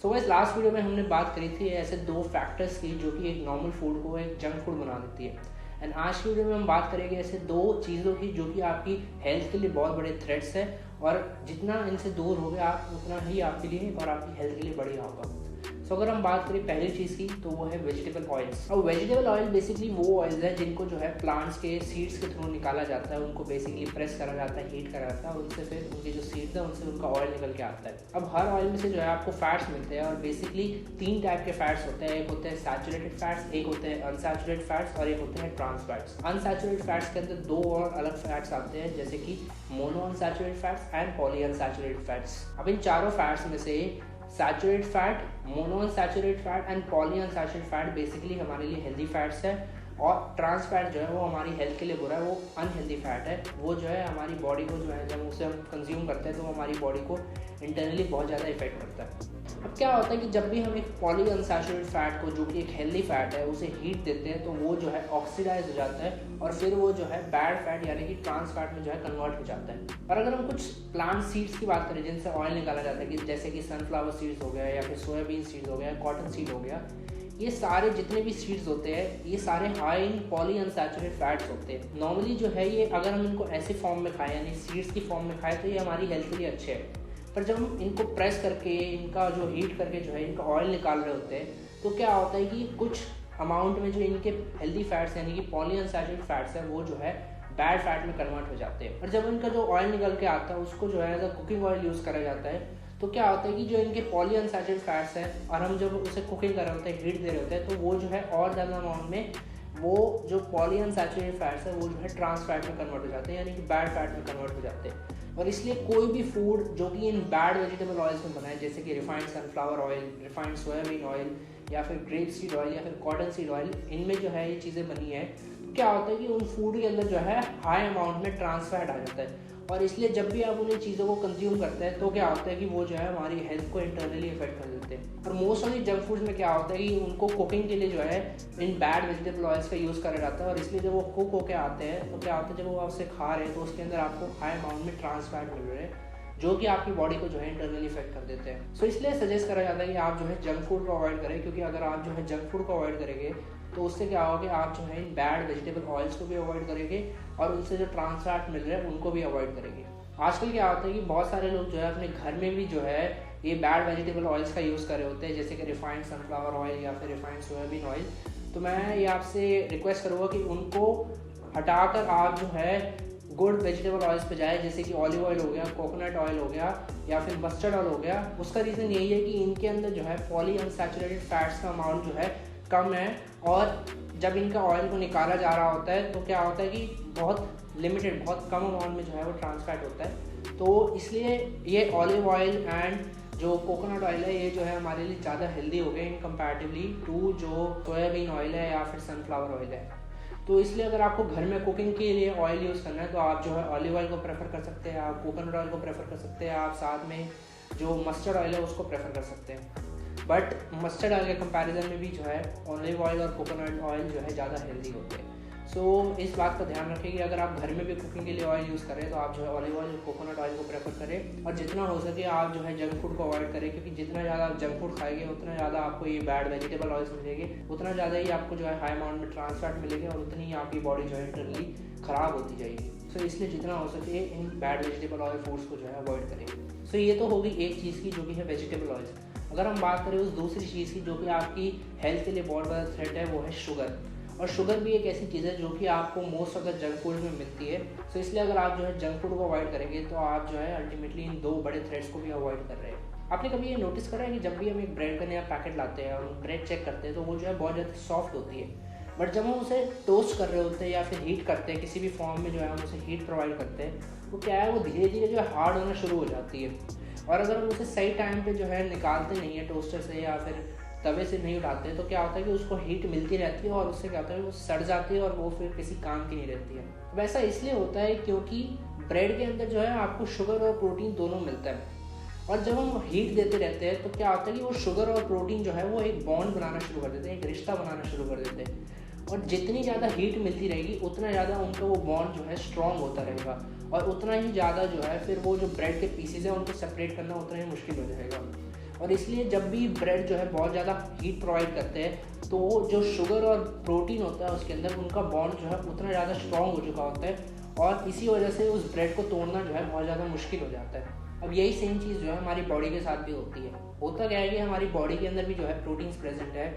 So guys last video में हमने बात करी थी ऐसे दो फैक्टर्स की जो कि एक नॉर्मल फूड को एक जंक फूड बना देती है। एंड आज की वीडियो में हम बात करेंगे ऐसे दो चीज़ों की जो कि आपकी हेल्थ के लिए बहुत बड़े थ्रेट्स है और जितना इनसे दूर हो गया आप उतना ही आपके लिए और आपकी हेल्थ के लिए बढ़िया होगा। सो अगर हम बात करें पहली चीज़ की तो वो है वेजिटेबल ऑयल्स। और वेजिटेबल ऑयल बेसिकली वो ऑयल्स है जिनको जो है प्लांट्स के सीड्स के थ्रू निकाला जाता है, उनको बेसिकली प्रेस करा जाता है, हीट करा जाता है और उनसे फिर उनके जो सीड्स है उनसे उनका ऑयल निकल के आता है। अब हर ऑयल में से जो है आपको फैट्स मिलते हैं और बेसिकली 3 टाइप के फैट्स होते हैं। एक होते हैं सैचुरेटेड फैट्स, एक होते हैं अनसैचुरेटेड फैट्स और एक होते हैं ट्रांस फैट्स। अनसैचुरेटेड फैट्स के अंदर दो और अलग फैट्स आते हैं जैसे कि mono unsaturated fats and poly unsaturated fats. अब इन चारों फैट्स में से saturated fat, mono unsaturated fat and poly unsaturated fat basically हमारे लिए हेल्दी फैट्स है और ट्रांस फैट जो है वो हमारी हेल्थ के लिए बुरा है, वो अनहेल्दी फैट है। वो जो है हमारी बॉडी को जो है जब उसे हम कंज्यूम करते हैं तो हमारी बॉडी को इंटरनली बहुत ज़्यादा इफेक्ट करता है। अब क्या होता है कि जब भी हम एक पॉली अनसैचुरेटेड फैट को जो कि एक हेल्दी फैट है उसे हीट देते हैं तो वो जो है ऑक्सीडाइज हो जाता है और फिर वो जो है बैड फैट यानी कि ट्रांस फैट में जो है कन्वर्ट हो जाता है। और अगर हम कुछ प्लांट सीड्स की बात करें जिनसे ऑयल निकाला जाता है कि जैसे कि सनफ्लावर सीड्स हो गया या फिर सोयाबीन सीड्स हो गया, कॉटन सीड हो गया, ये सारे जितने भी सीड्स होते हैं ये सारे high in poly unsaturated fats होते हैं। नॉर्मली जो है ये अगर हम इनको ऐसे फॉर्म में खाएं यानी सीड्स की फॉर्म में खाएं तो ये हमारी हेल्थ के लिए अच्छे हैं। पर जब हम इनको प्रेस करके इनका जो हीट करके जो है इनका ऑयल निकाल रहे होते हैं तो क्या होता है कि कुछ अमाउंट में जो इनके हेल्दी फैट्स यानी कि पॉली अनसैचुरेटेड फैट्स है वो जो है बैड फैट में कन्वर्ट हो जाते हैं। और जब इनका जो ऑयल निकल के आता है उसको जो है as a cooking oil use करा जाता है तो क्या होता है कि जो इनके पॉली अनसैचुरेटेड फैट्स हैं और हम जब उसे कुकिंग कर रहे होते हैं, हीट दे रहे होते हैं तो वो जो है और ज़्यादा अमाउंट में वो जो पॉली अनसैचुरेटेड फैट्स है वो जो है ट्रांस फैट में कन्वर्ट हो जाते हैं यानी कि बैड फैट में कन्वर्ट हो जाते हैं। और इसलिए कोई भी फूड जो कि इन बैड वेजिटेबल ऑयल्स में बना है जैसे कि refined sunflower oil, refined soybean oil या फिर ग्रेप सीड ऑयल या फिर कॉटन सीड ऑयल, इनमें जो है ये चीज़ें बनी है तो क्या होता है कि उन फूड के अंदर जो है हाई अमाउंट में ट्रांस फैट आ जाता है। और इसलिए जब भी आप उन चीज़ों को कंज्यूम करते हैं तो क्या होता है कि वो जो है हमारी हेल्थ को इंटरनली इफेक्ट कर देते हैं। और most of the junk foods में क्या होता है कि उनको कुकिंग के लिए जो है इन बैड वेजिटेबल ऑयल्स का यूज़ करा जाता है और इसलिए जब वो कुक होकर आते हैं तो क्या होता है जब वो आपसे खा रहे हैं तो उसके अंदर आपको हाई अमाउंट में ट्रांस फैट मिल रहे हैं जो कि आपकी बॉडी को जो है इंटरनली इफेक्ट कर देते हैं। सो इसलिए सजेस्ट करा जाता है कि आप जो है जंक फूड को अवॉइड करें, क्योंकि अगर आप जो है जंक फूड को अवॉइड करेंगे तो उससे क्या होगा कि आप जो है इन बैड वेजिटेबल ऑयल्स को भी अवॉइड करेंगे और उनसे जो ट्रांस फैट मिल रहे हैं उनको भी अवॉइड करेंगे। आजकल क्या होता है कि बहुत सारे लोग जो है अपने घर में भी जो है ये बैड वेजिटेबल ऑयल्स का यूज़ कर रहे होते हैं जैसे कि रिफाइंड सनफ्लावर ऑयल या फिर रिफाइंड सोयाबीन ऑयल। तो मैं ये आपसे रिक्वेस्ट करूँगा कि उनको हटाकर आप जो है गुड वेजिटेबल ऑयल्स पे जाए जैसे कि ऑलिव ऑयल हो गया, कोकोनट ऑयल हो गया या फिर मस्टर्ड ऑयल हो गया। उसका रीज़न यही है कि इनके अंदर जो है पॉली अनसैचुरेटेड फैट्स का अमाउंट जो है कम है और जब इनका ऑयल को निकाला जा रहा होता है तो क्या होता है कि बहुत लिमिटेड, बहुत कम अमाउंट में जो है वो ट्रांस फैट होता है। तो इसलिए ये ऑलिव ऑयल एंड जो कोकोनट ऑयल है ये जो है हमारे लिए ज़्यादा हेल्दी हो गए इन कंपैरेटिवली टू जो सोयाबीन ऑयल है या फिर सनफ्लावर ऑयल है। तो इसलिए अगर आपको घर में कुकिंग के लिए ऑयल यूज़ करना है तो आप जो है ऑलिव ऑयल को प्रेफर कर सकते हैं, आप कोकोनट ऑयल को प्रेफर कर सकते हैं, आप साथ में जो मस्टर्ड ऑयल है उसको प्रेफर कर सकते हैं। बट मस्टर्ड ऑयल के कंपैरिजन में भी जो है ऑलिव ऑयल और कोकोनट ऑयल जो है ज़्यादा हेल्दी होते हैं। सो इस बात का ध्यान रखें कि अगर आप घर में भी कुकिंग के लिए ऑयल यूज़ करें तो आप जो है ऑलिव ऑयल और कोकोनट ऑयल को प्रेफर करें और जितना हो सके आप जो है जंक फूड को अवॉइड करें, क्योंकि जितना ज़्यादा आप जंक फूड खाएंगे उतना ज़्यादा आपको ये बैड वेजिटेबल ऑयल्स मिलेंगे, उतना ज़्यादा ही आपको जो है हाई अमाउंट में ट्रांस फैट मिलेंगे और उतनी ही आपकी बॉडी जो है इंटरनली ख़राब होती जाएगी। सो इसलिए जितना हो सके in bad vegetable oil foods को जो है अवॉइड करें। सो ये तो होगी एक चीज़ की जो कि है वेजिटेबल ऑयल्स। अगर हम बात करें उस दूसरी चीज़ की जो कि आपकी हेल्थ के लिए बहुत बड़ा थ्रेट है वो है शुगर। और शुगर भी एक ऐसी चीज़ है जो कि आपको most of the junk food में मिलती है। सो इसलिए अगर आप जो है जंक फूड को अवॉइड करेंगे तो आप जो है अल्टीमेटली इन दो बड़े थ्रेट्स को भी अवॉइड कर रहे हैं। आपने कभी ये नोटिस करा है कि जब भी हम एक ब्रेड का नया पैकेट लाते हैं और ब्रेड चेक करते हैं तो वो जो है बहुत ज़्यादा सॉफ्ट होती है, बट जब हम उसे टोस्ट कर रहे होते हैं या फिर हीट करते हैं किसी भी फॉर्म में जो है हम उसे हीट प्रोवाइड करते हैं तो क्या है वो धीरे धीरे जो है हार्ड होना शुरू हो जाती है। और अगर हम उसे सही टाइम पे जो है निकालते नहीं है टोस्टर से या फिर तवे से नहीं उठाते हैं तो क्या होता है कि उसको हीट मिलती रहती है और उससे क्या होता है वो सड़ जाती है और वो फिर किसी काम की नहीं रहती है। वैसा इसलिए होता है क्योंकि ब्रेड के अंदर जो है आपको शुगर और प्रोटीन दोनों मिलता है और जब हम हीट देते रहते हैं तो क्या होता है कि वो शुगर और प्रोटीन जो है वो एक बॉन्ड बनाना शुरू कर देते हैं, एक रिश्ता बनाना शुरू कर देते हैं और जितनी ज़्यादा हीट मिलती रहेगी उतना ज़्यादा उनका वो बॉन्ड जो है स्ट्रॉन्ग होता रहेगा और उतना ही ज़्यादा जो है फिर वो जो ब्रेड के पीसेज है उनको सेपरेट करना उतना ही मुश्किल हो जाएगा। और इसलिए जब भी ब्रेड जो है बहुत ज़्यादा हीट प्रोवाइड करते हैं तो जो शुगर और प्रोटीन होता है उसके अंदर उनका बॉन्ड जो है उतना ज़्यादा स्ट्रॉन्ग हो चुका होता है, और इसी वजह से उस ब्रेड को तोड़ना जो है बहुत ज़्यादा मुश्किल हो जाता है। अब यही सेम चीज़ जो है हमारी बॉडी के साथ भी होती है। होता क्या है कि हमारी बॉडी के अंदर भी जो है प्रोटीन्स प्रेजेंट है,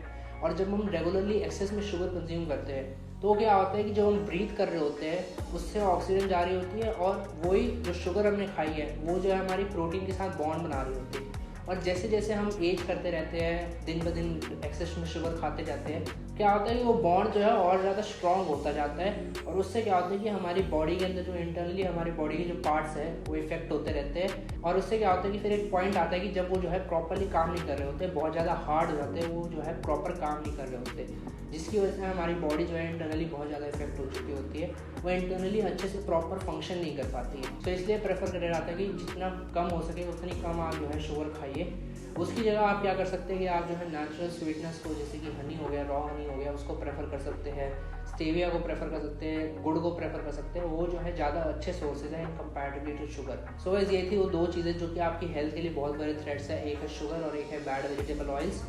और जब हम रेगुलरली एक्सेस में शुगर कंज्यूम करते हैं तो क्या होता है कि जब हम ब्रीथ कर रहे होते हैं उससे ऑक्सीजन जा रही होती है, और वही जो शुगर हमने खाई है वो जो है हमारी प्रोटीन के साथ बॉन्ड बना रही होती है। और जैसे जैसे हम एज करते रहते हैं, दिन ब दिन एक्सेस में शुगर खाते जाते हैं, क्या होता है कि वो बॉन्ड जो है और ज़्यादा स्ट्रॉन्ग होता जाता है, और उससे क्या होता है कि हमारी बॉडी के अंदर जो इंटरनली हमारी बॉडी के जो पार्ट्स है वो इफेक्ट होते रहते हैं। और उससे क्या होता है कि फिर एक पॉइंट आता है कि जब वो जो है प्रॉपरली काम नहीं कर रहे होते, बहुत ज़्यादा हार्ड हो जाते हैं, वो जो है प्रॉपर काम नहीं कर रहे होते, जिसकी वजह से हमारी बॉडी जो है इंटरनली बहुत ज़्यादा इफेक्ट हो चुकी होती है, वो इंटरनली अच्छे से प्रॉपर फंक्शन नहीं कर पाती है। तो इसलिए प्रेफर करा जाता है कि जितना कम हो सके उतनी कम आप जो है शुगर खाइए। उसकी जगह आप क्या कर सकते हैं कि आप जो है नेचुरल स्वीटनेस को, जैसे कि हनी हो गया, रॉ हनी हो गया, उसको प्रेफर कर सकते हैं, स्टेविया को प्रेफर कर सकते हैं, गुड़ को प्रेफर कर सकते हैं। वो जो है ज़्यादा अच्छे सोर्सेज हैं in comparatively to sugar. So guys ये थी वो दो चीज़ें जो कि आपकी हेल्थ के लिए बहुत बड़े थ्रेट्स है, एक है शुगर और एक है बैड वेजिटेबल ऑयल्स।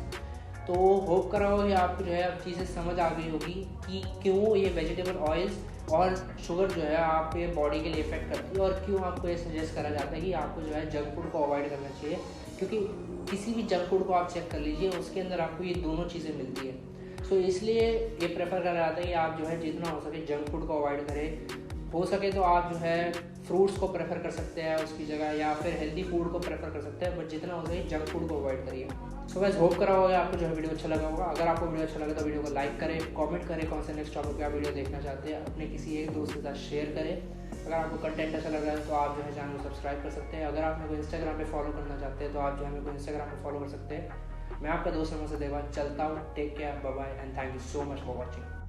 तो होप कर रहा हूँ कि आपको जो है अब चीज़ें समझ आ गई होगी कि क्यों ये वेजिटेबल ऑयल्स और शुगर जो है आपके बॉडी के लिए इफेक्ट करती है, और क्यों आपको ये सजेस्ट करा जाता है कि आपको जो है जंक फूड को अवॉइड करना चाहिए। क्योंकि किसी भी जंक फूड को आप चेक कर लीजिए, उसके अंदर आपको ये दोनों चीज़ें मिलती है। सो इसलिए ये प्रेफर करा जाता है कि आप जो है जितना हो सके जंक फूड को अवॉइड करें। हो सके तो आप जो है फ्रूट्स को प्रेफर कर सकते हैं उसकी जगह, या फिर हेल्दी फूड को प्रेफर कर सकते हैं, बट जितना हो सके जंक फूड को अवॉइड करिए। सो गाइस होप करा होगा आपको जो है वीडियो अच्छा लगा होगा। अगर आपको वीडियो अच्छा लगा तो वीडियो को लाइक करें, कमेंट करें कौन से नेक्स्ट टॉपिक पे आप वीडियो देखना चाहते हैं, अपने किसी एक दोस्त के साथ शेयर करें। अगर आपको कंटेंट अच्छा लग रहा है तो आप जो है चैनल को सब्सक्राइब कर सकते हैं। अगर आप मेरे को इंस्टाग्राम पे फॉलो करना चाहते हैं तो आप जो है मेरे को इंस्टाग्राम पे फॉलो कर सकते हैं। मैं आपका दोस्त नमस्ते देवा, चलता हूँ। Take care, bye bye and thank you so much for watching.